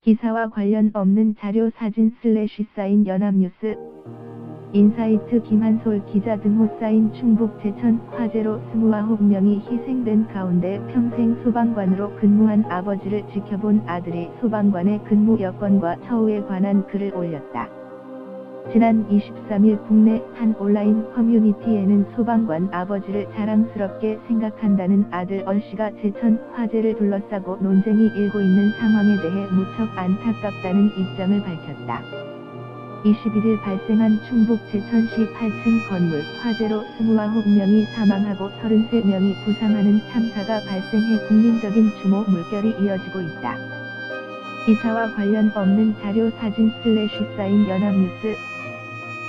기사와 관련 없는 자료 사진 사인 연합뉴스 인사이트 김한솔 기자 등호 사인 충북 제천 화재로 29명이 희생된 가운데 평생 소방관으로 근무한 아버지를 지켜본 아들이 소방관의 근무 여건과 처우에 관한 글을 올렸다. 지난 23일 국내 한 온라인 커뮤니티에는 소방관 아버지를 자랑스럽게 생각한다는 아들 얼씨가 제천 화재를 둘러싸고 논쟁이 일고 있는 상황에 대해 무척 안타깝다는 입장을 밝혔다. 21일 발생한 충북 제천시 8층 건물 화재로 29명이 사망하고 33명이 부상하는 참사가 발생해 국민적인 추모 물결이 이어지고 있다. 기사와 관련 없는 자료 사진 사인 연합뉴스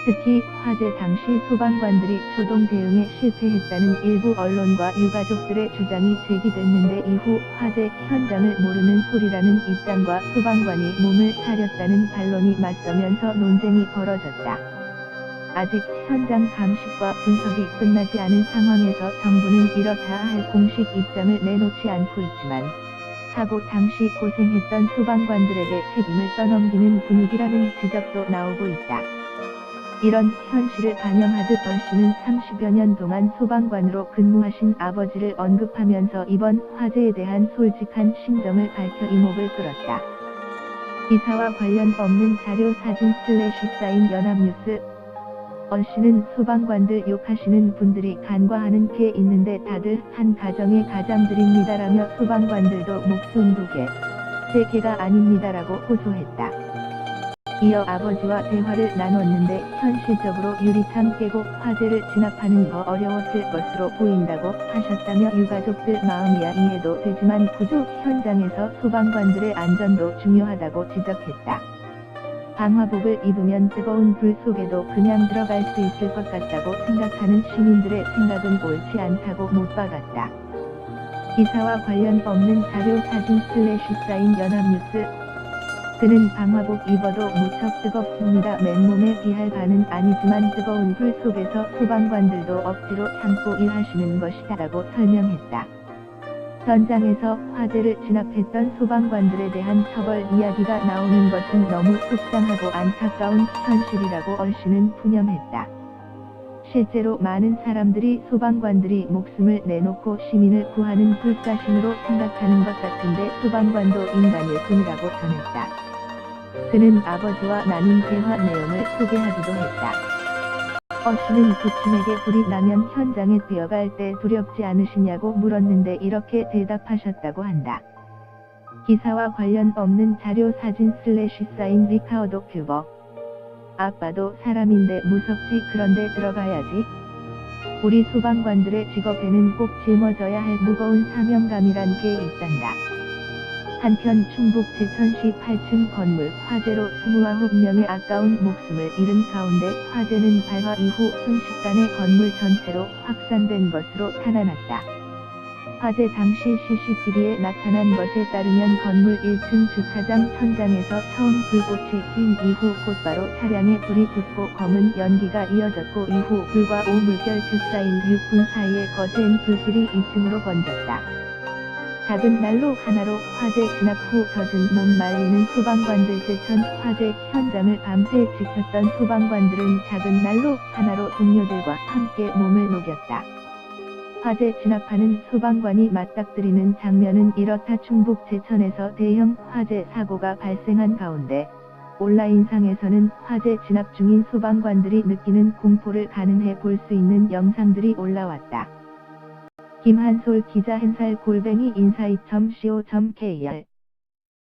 특히 화재 당시 소방관들이 초동 대응에 실패했다는 일부 언론과 유가족들의 주장이 제기됐는데 이후 화재 현장을 모르는 소리라는 입장과 소방관이 몸을 사렸다는 반론이 맞서면서 논쟁이 벌어졌다. 아직 현장 감식과 분석이 끝나지 않은 상황에서 정부는 이렇다 할 공식 입장을 내놓지 않고 있지만 사고 당시 고생했던 소방관들에게 책임을 떠넘기는 분위기라는 지적도 나오고 있다. 이런 현실을 반영하듯 얼씨는 30여 년 동안 소방관으로 근무하신 아버지를 언급하면서 이번 화재에 대한 솔직한 심정을 밝혀 이목을 끌었다. 기사와 관련 없는 자료 사진 사인 연합뉴스 얼씨는 소방관들 욕하시는 분들이 간과하는 게 있는데 다들 한 가정의 가장들입니다라며 소방관들도 목숨 2개, 3개가 아닙니다라고 호소했다. 이어 아버지와 대화를 나눴는데 현실적으로 유리창 깨고 화재를 진압하는 거 어려웠을 것으로 보인다고 하셨다며 유가족들 마음이야 이해도 되지만 구조 현장에서 소방관들의 안전도 중요하다고 지적했다. 방화복을 입으면 뜨거운 불 속에도 그냥 들어갈 수 있을 것 같다고 생각하는 시민들의 생각은 옳지 않다고 못 박았다. 기사와 관련 없는 자료 사진 사인 연합뉴스 그는 방화복 입어도 무척 뜨겁습니다. 맨몸에 비할 바는 아니지만 뜨거운 불 속에서 소방관들도 억지로 참고 일하시는 것이다라고 설명했다. 현장에서 화재를 진압했던 소방관들에 대한 처벌 이야기가 나오는 것은 너무 속상하고 안타까운 현실이라고 얼씨는 푸념했다. 실제로 많은 사람들이 소방관들이 목숨을 내놓고 시민을 구하는 불가심으로 생각하는 것 같은데 소방관도 인간일 뿐이라고 전했다. 그는 아버지와 나눈 대화 내용을 소개하기도 했다. 얼씨는 부친에게 불이 나면 현장에 뛰어갈 때 두렵지 않으시냐고 물었는데 이렇게 대답하셨다고 한다. 기사와 관련 없는 자료 사진 사인 리카오도 큐버 아빠도 사람인데 무섭지 그런데 들어가야지. 우리 소방관들의 직업에는 꼭 짊어져야 할 무거운 사명감이란 게 있단다. 한편 충북 제천시 8층 건물 화재로 29명의 아까운 목숨을 잃은 가운데 화재는 발화 이후 순식간에 건물 전체로 확산된 것으로 탄환났다. 화재 당시 CCTV에 나타난 것에 따르면 건물 1층 주차장 천장에서 처음 불꽃이 튄 이후 곧바로 차량에 불이 붙고 검은 연기가 이어졌고 이후 불과 오물결 겹사인 6분 사이에 거센 불길이 2층으로 번졌다. 작은 난로 하나로 화재 진압 후 젖은 몸 말리는 소방관들 제천 화재 현장을 밤새 지켰던 소방관들은 작은 난로 하나로 동료들과 함께 몸을 녹였다. 화재 진압하는 소방관이 맞닥뜨리는 장면은 이렇다. 충북 제천에서 대형 화재 사고가 발생한 가운데 온라인상에서는 화재 진압 중인 소방관들이 느끼는 공포를 가늠해 볼 수 있는 영상들이 올라왔다. 김한솔 기자 @insight.co.kr